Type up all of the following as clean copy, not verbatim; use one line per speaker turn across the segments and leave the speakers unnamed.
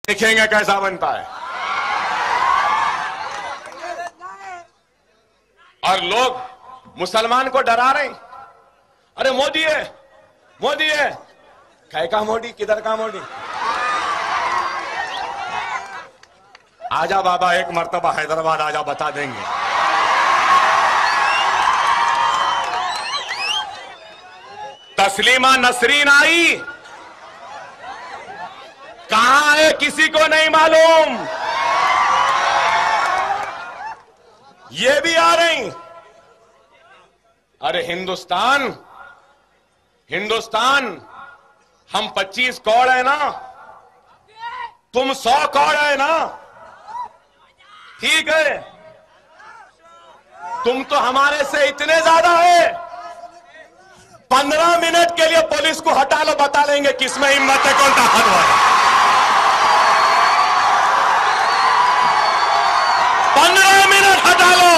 देखेंगे कैसा बनता है। और लोग मुसलमान को डरा रहे हैं। अरे मोदी है, मोदी है। काय का मोदी, किधर का मोदी? आजा बाबा, एक मर्तबा हैदराबाद आजा, बता देंगे। तस्लीमा नसरीन आई, कहां है किसी को नहीं मालूम। ये भी आ रही। अरे हिंदुस्तान, हिंदुस्तान, हम 25 करोड़ है ना, तुम 100 करोड़ है ना, ठीक है। तुम तो हमारे से इतने ज्यादा है। 15 मिनट के लिए पुलिस को हटा लो, बता लेंगे किसमें हिम्मत है, कौन ताकतवर है। 15 मिनट हटा लो।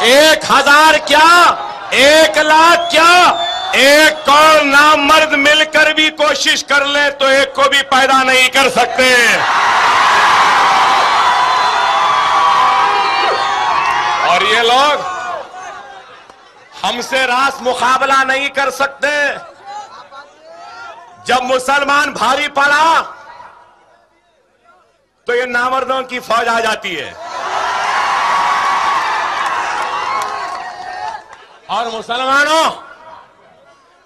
एक हजार क्या, 1 लाख क्या, 1 करोड़ नामर्द मिलकर भी कोशिश कर ले तो एक को भी पैदा नहीं कर सकते। और ये लोग हमसे रास मुकाबला नहीं कर सकते। जब मुसलमान भारी पड़ा तो ये नामर्दों की फौज आ जाती है। और मुसलमानों,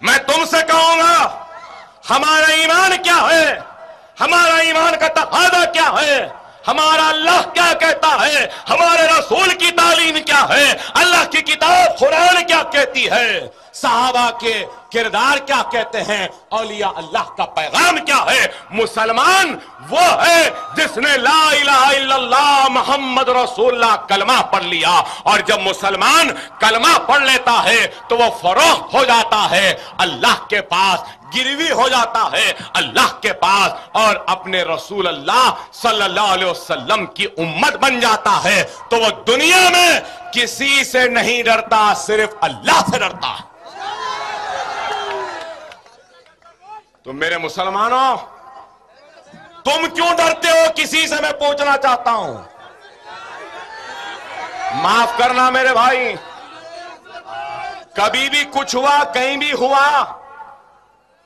मैं तुमसे कहूंगा, हमारा ईमान क्या है, हमारा ईमान का तकादा क्या है, हमारा अल्लाह क्या कहता है, हमारे रसूल की तालीम क्या है, अल्लाह की किताब कुरान क्या कहती है, सहाबा के किरदार क्या कहते हैं, औलिया अल्लाह का पैगाम क्या है। मुसलमान वो है जिसने ला इलाहा इल्लल्लाह मोहम्मद रसूलुल्लाह कलमा पढ़ लिया। और जब मुसलमान कलमा पढ़ लेता है तो वो फरोख्त हो जाता है अल्लाह के पास, गिरवी हो जाता है अल्लाह के पास, और अपने रसूल अल्लाह सल्लल्लाहु अलैहि वसल्लम की उम्मत बन जाता है। तो वो दुनिया में किसी से नहीं डरता, सिर्फ अल्लाह से डरता है। तो मेरे मुसलमानों, तुम क्यों डरते हो किसी से, मैं पूछना चाहता हूं। माफ करना मेरे भाई, कभी भी कुछ हुआ, कहीं भी हुआ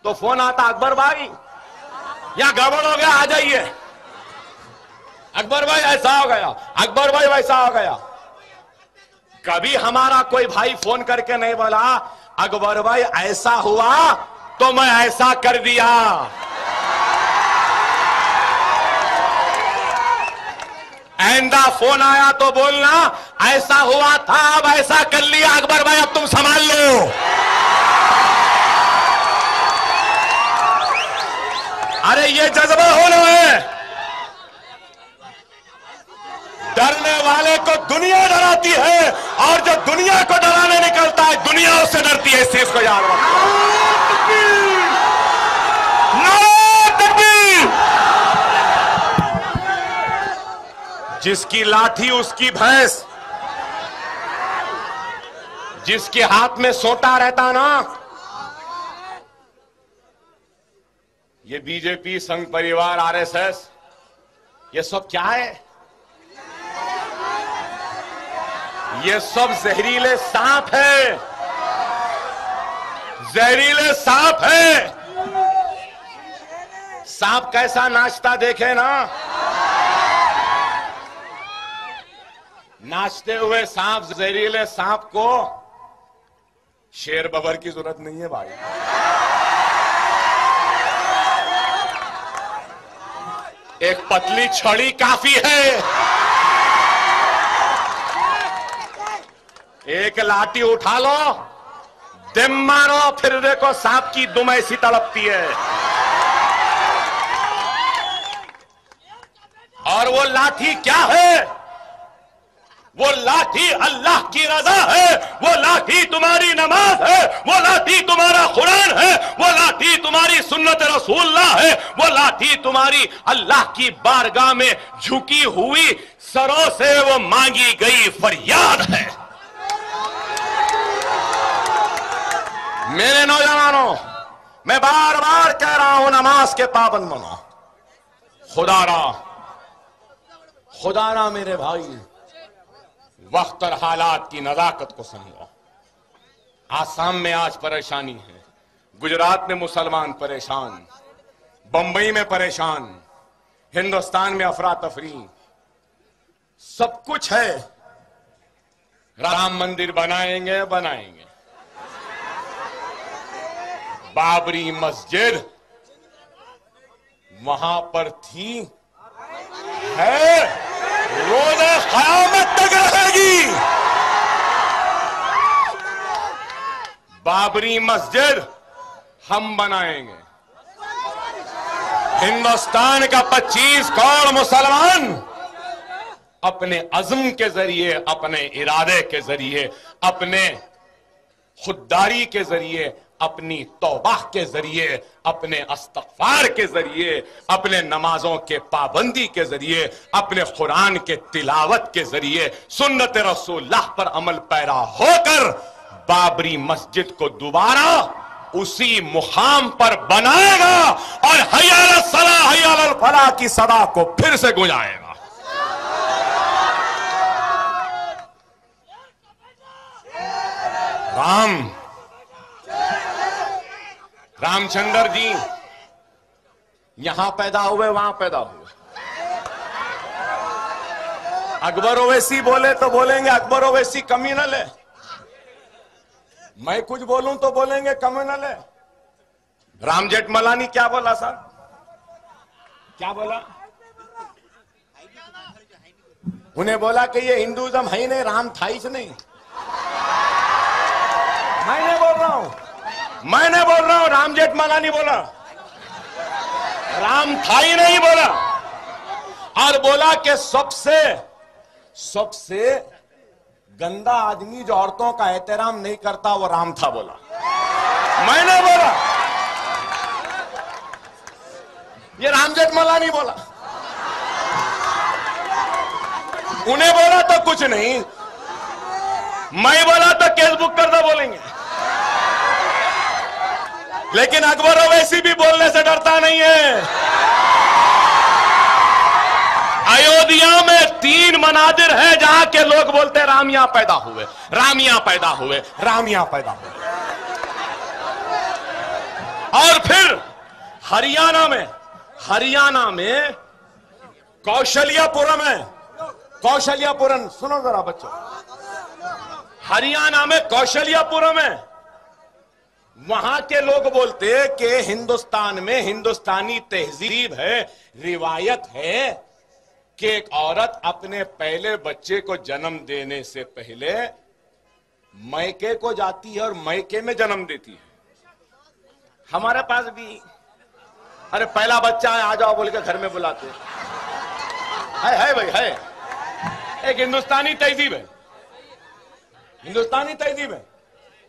तो फोन आता, अकबर भाई यहां गड़बड़ हो गया, आ जाइए। अकबर भाई ऐसा हो गया, अकबर भाई वैसा हो गया। कभी हमारा कोई भाई फोन करके नहीं बोला, अकबर भाई ऐसा हुआ तो मैं ऐसा कर दिया। आइंदा फोन आया तो बोलना, ऐसा हुआ था, अब ऐसा कर लिया अकबर भाई, अब तुम संभाल लो। अरे ये जज्बा होना है। डरने वाले को दुनिया डराती है, और जो दुनिया को डराने निकलता है दुनिया उससे डरती है। इस चीज को याद रखो। जिसकी लाठी उसकी भैंस, जिसके हाथ में सोटा रहता ना, ये बीजेपी, संघ परिवार, आरएसएस, ये सब क्या है? ये सब जहरीले सांप है, जहरीले सांप है। सांप कैसा नाचता देखे ना, नाचते हुए सांप, जहरीले सांप को शेर बबर की जरूरत नहीं है भाई। एक पतली छड़ी काफी है, एक लाठी उठा लो, दिम मारो, फिर देखो सांप की दुम ऐसी तड़पती है। और वो लाठी क्या है? वो लाठी अल्लाह की रजा है, वो लाठी तुम्हारी नमाज है, वो लाठी तुम्हारा कुरान है, वो लाठी तुम्हारी सुन्नत रसूलुल्लाह है, वो लाठी तुम्हारी अल्लाह की बारगाह में झुकी हुई सरों से वो मांगी गई फरियाद है। मेरे नौजवानों, मैं बार बार कह रहा हूं, नमाज के पाबंद बनो। खुदारा मेरे भाई, वक्त और हालात की नजाकत को समझो। आसाम में आज परेशानी है, गुजरात में मुसलमान परेशान, बंबई में परेशान, हिंदुस्तान में अफरा तफरी, सब कुछ है। राम मंदिर बनाएंगे, बाबरी मस्जिद वहां पर थी, है, रोज़े क़यामत तक रहेगी। बाबरी मस्जिद हम बनाएंगे। हिंदुस्तान का 25 करोड़ मुसलमान अपने अज़्म के जरिए, अपने इरादे के जरिए, अपने खुददारी के जरिए, अपनी तौबा के जरिए, अपने इस्तग़फ़ार के जरिए, अपने नमाजों के पाबंदी के जरिए, अपने कुरान के तिलावत के जरिए, सुन्नत रसूलुल्लाह पर अमल पैरा होकर बाबरी मस्जिद को दोबारा उसी मुकाम पर बनाएगा और हय्या अलस सलाह हय्या अलल फलाह की सदा को फिर से गुंजाएगा। रामचंद्र जी यहां पैदा हुए, वहां पैदा हुए। अकबर ओवैसी बोले तो बोलेंगे अकबर ओवैसी कम्युनल है, मैं कुछ बोलूं तो बोलेंगे कम्युनल है। राम जेठमलानी क्या बोला साहब, क्या बोला? उन्हें बोला कि ये हिंदुइज्म है ही नहीं, राम था ही नहीं। मैंने बोल रहा हूं, राम जेठमलानी बोला, राम था ही नहीं बोला। और बोला कि सबसे गंदा आदमी जो औरतों का एहतराम नहीं करता वो राम था बोला। मैंने बोला, ये राम जेठमलानी बोला। उन्हें बोला तो कुछ नहीं, मैं बोला तो केस बुक कर दो बोलेंगे। लेकिन अकबर ओवैसी भी बोलने से डरता नहीं है। अयोध्या में 3 मनादिर है जहां के लोग बोलते राम यहां पैदा हुए, राम यहां पैदा हुए, राम यहां पैदा हुए। और फिर हरियाणा में कौशल्यापुरम है, कौशल्यापुरम, सुनो जरा बच्चों, हरियाणा में कौशल्यापुरम है। वहां के लोग बोलते कि हिंदुस्तान में हिंदुस्तानी तहजीब है, रिवायत है कि एक औरत अपने पहले बच्चे को जन्म देने से पहले मैके को जाती है और मैके में जन्म देती है। हमारे पास भी अरे पहला बच्चा है आ जाओ बोल के घर में बुलाते है भाई, है एक हिंदुस्तानी तहजीब है, हिंदुस्तानी तहजीब है।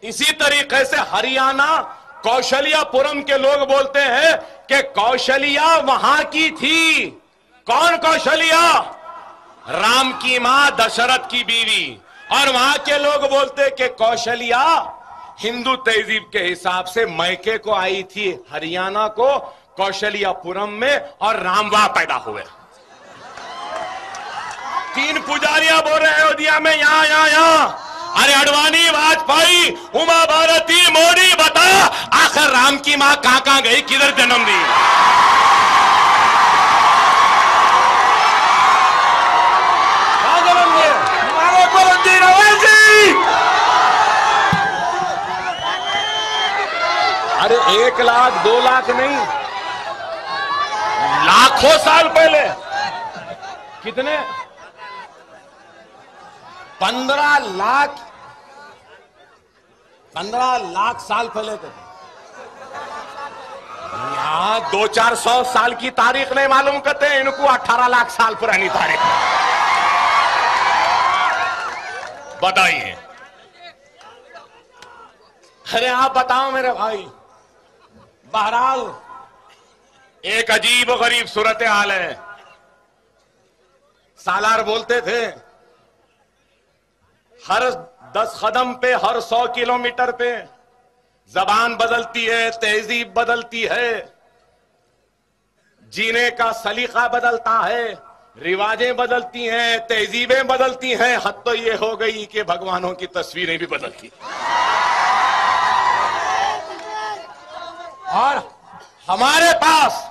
इसी तरीके से हरियाणा कौशल्यापुरम के लोग बोलते हैं कि कौशल्या वहां की थी। कौन कौशल्या? राम की मां दशरथ की बीवी। और वहां के लोग बोलते कि कौशल्या हिंदू तहजीब के हिसाब से मैके को आई थी हरियाणा को कौशल्यापुरम में, और राम वहां पैदा हुए। 3 पुजारियां बोल रहे हैं अयोध्या में, यहां। अरे अडवाणी, वाजपेयी, उमा भारती, मोदी, बता आखिर राम की मां कहां गई, किधर जन्म दी? कहां जन्म दिए? हमारे बुलंदी रवैसी। अरे 1 लाख 2 लाख नहीं, लाखों साल पहले। कितने? 15 लाख साल पहले थे। यहां 200-400 साल की तारीख नहीं मालूम करते, इनको 18 लाख साल पुरानी तारीख। बताइए। अरे आप बताओ मेरे भाई। बहरहाल एक अजीब और गरीब सूरत हाल है। सालार बोलते थे हर 10 कदम पे, हर 100 किलोमीटर पे जबान बदलती है, तहजीब बदलती है, जीने का सलीका बदलता है, रिवाजें बदलती हैं, तहजीबें बदलती हैं, हद तो ये हो गई कि भगवानों की तस्वीरें भी बदलती। और हमारे पास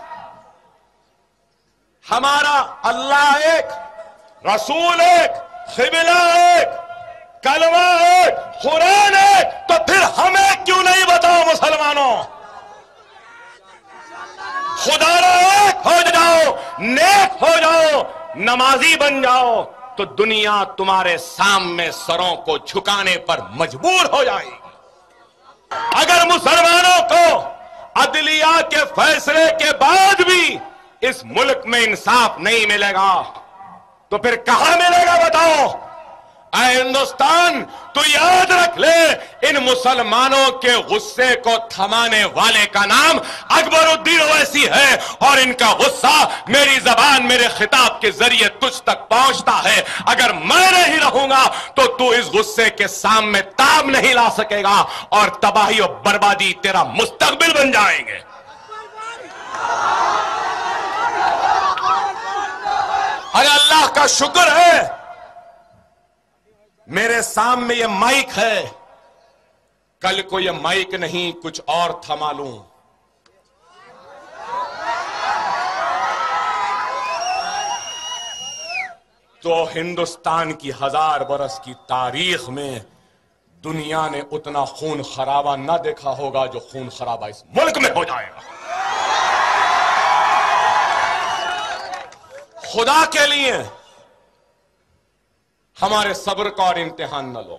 हमारा अल्लाह एक, रसूल एक, क़िबला एक, कलमा एक, कुरान एक, तो फिर हमें क्यों नहीं बताओ मुसलमानों? खुदारा एक हो जाओ, नेक हो जाओ, नमाजी बन जाओ, तो दुनिया तुम्हारे सामने सरों को झुकाने पर मजबूर हो जाएगी। अगर मुसलमानों को अदलिया के फैसले के बाद भी इस मुल्क में इंसाफ नहीं मिलेगा तो फिर कहां मिलेगा बताओ? ऐ हिंदुस्तान, तू याद रख ले, इन मुसलमानों के गुस्से को थमाने वाले का नाम अकबरुद्दीन ओवैसी है, और इनका गुस्सा मेरी जबान, मेरे खिताब के जरिए तुझ तक पहुंचता है। अगर मैं नहीं रहूंगा तो तू इस गुस्से के सामने ताब नहीं ला सकेगा, और तबाही और बर्बादी तेरा मुस्तकबिल बन जाएंगे। अरे अल्लाह का शुक्र है मेरे सामने ये माइक है, कल को ये माइक नहीं कुछ और था मालूम। तो हिंदुस्तान की 1000 बरस की तारीख में दुनिया ने उतना खून खराबा ना देखा होगा जो खून खराबा इस मुल्क में हो जाएगा। खुदा के लिए हमारे सब्र का और इम्तिहान न लो,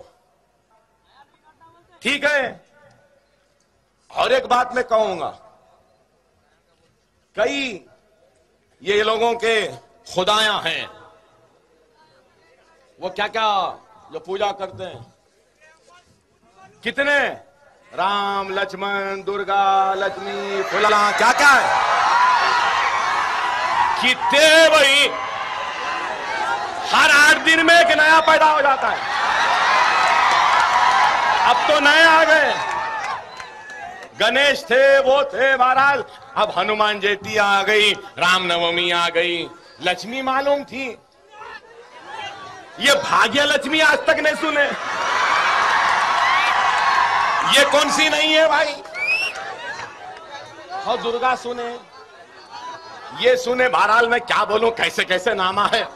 ठीक है? और एक बात मैं कहूंगा, कई ये लोगों के खुदायां हैं, वो क्या क्या जो पूजा करते हैं, कितने राम लक्ष्मण दुर्गा लक्ष्मी फुला क्या क्या है, कितने भाई हर 8 दिन में एक नया पैदा हो जाता है। अब तो नए आ गए, गणेश थे, वो थे, महाराज अब हनुमान जयंती आ गई, रामनवमी आ गई, लक्ष्मी मालूम थी, ये भाग्य लक्ष्मी आज तक नहीं सुने। ये कौन सी नहीं है भाई? और दुर्गा सुने, ये सुने, बहरहाल मैं क्या बोलूं, कैसे कैसे नामा है।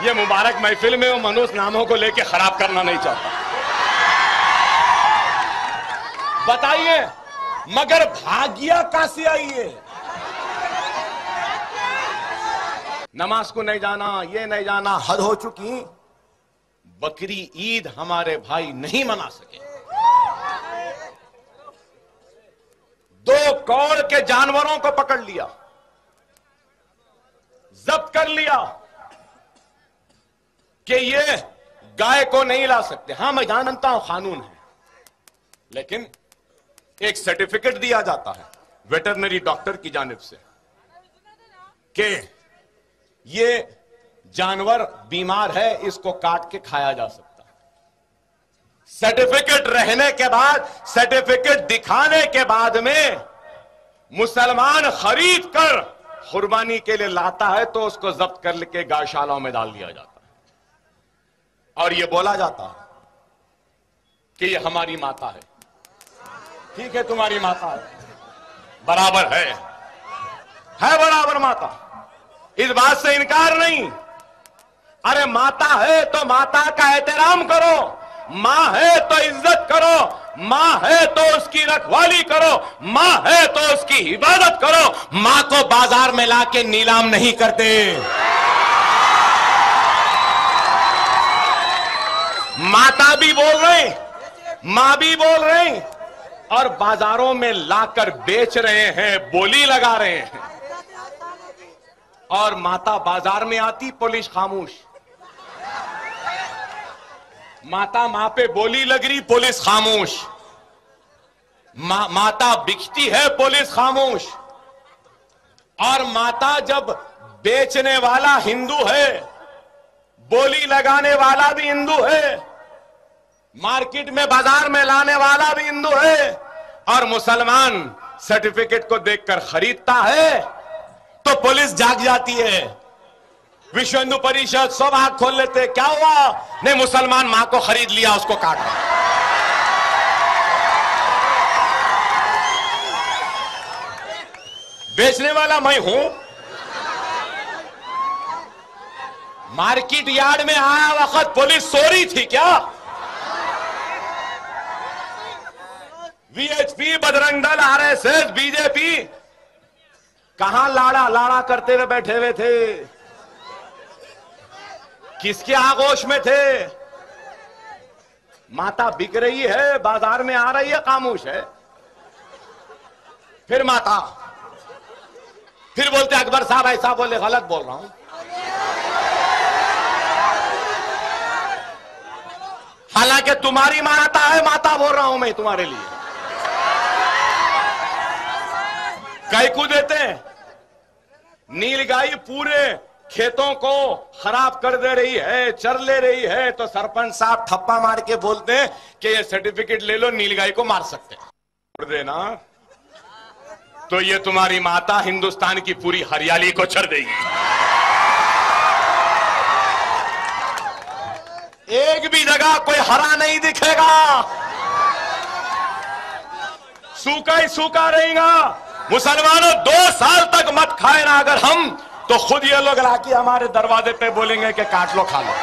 ये मुबारक महफिल में वो मनुष्य नामों को लेके खराब करना नहीं चाहता। बताइए, मगर भाग्य कहां से आई है? नमाज को नहीं जाना, ये नहीं जाना, हद हो चुकी। बकरी ईद हमारे भाई नहीं मना सके। 2 कौड़ के जानवरों को पकड़ लिया, जब्त कर लिया कि ये गाय को नहीं ला सकते। हां मैं जानता हूं कानून है, लेकिन एक सर्टिफिकेट दिया जाता है वेटरनरी डॉक्टर की जानिब से कि ये जानवर बीमार है, इसको काट के खाया जा सकता है। सर्टिफिकेट रहने के बाद, सर्टिफिकेट दिखाने के बाद में मुसलमान खरीद कर कुर्बानी के लिए लाता है तो उसको जब्त कर के गौशालाओं में डाल दिया जाता है, और ये बोला जाता है कि ये हमारी माता है। ठीक है, तुम्हारी माता है, बराबर है बराबर माता, इस बात से इनकार नहीं। अरे माता है तो माता का एहतराम करो, मां है तो इज्जत करो, मां है तो उसकी रखवाली करो, मां है तो उसकी इबादत करो। मां को बाजार में लाके नीलाम नहीं करते। माता भी बोल रहे, मां भी बोल रहे, और बाजारों में लाकर बेच रहे हैं, बोली लगा रहे हैं। और माता बाजार में आती, पुलिस खामोश। माता माँ पे बोली लग रही, पुलिस खामोश। माता बिकती है, पुलिस खामोश। और माता जब बेचने वाला हिंदू है, बोली लगाने वाला भी हिंदू है, मार्केट में बाजार में लाने वाला भी हिंदू है, और मुसलमान सर्टिफिकेट को देखकर खरीदता है, तो पुलिस जाग जाती है। विश्व हिंदू परिषद सब आंख खोल लेते, क्या हुआ? नहीं, मुसलमान मां को खरीद लिया, उसको काट रहा। बेचने वाला मैं हूं। मार्केट यार्ड में आया वक्त पुलिस सो रही थी क्या? VHP, Bajrang Dal, RSS, BJP कहां लाड़ा लाड़ा करते हुए बैठे हुए थे? किसके आगोश में थे? माता बिक रही है, बाजार में आ रही है, खामोश है। फिर माता फिर बोलते अकबर साहब ऐसा बोले, गलत बोल रहा हूं। हालांकि तुम्हारी माता है, माता बोल रहा हूं मैं तुम्हारे लिए। कैकू देते हैं, नीलगाई पूरे खेतों को खराब कर दे रही है, चर ले रही है, तो सरपंच साहब ठप्पा मार के बोलते हैं कि ये सर्टिफिकेट ले लो, नीलगाई को मार सकते हैं। छोड़ देना तो ये तुम्हारी माता हिंदुस्तान की पूरी हरियाली को चर देगी। एक भी जगह कोई हरा नहीं दिखेगा, सूखा ही सूखा रहेगा। मुसलमानों 2 साल तक मत खाए ना अगर हम, तो खुद ये लोग लाके हमारे दरवाजे पे बोलेंगे कि काट लो, खा लो।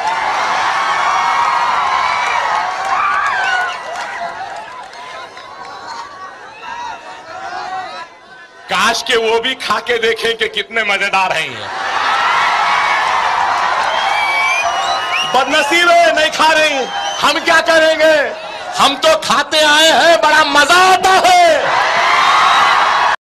काश के वो भी खा के देखें कि कितने मजेदार हैं ये। बदनसीब है, नहीं खा रही। हम क्या करेंगे? हम तो खाते आए हैं, बड़ा मजा आता है।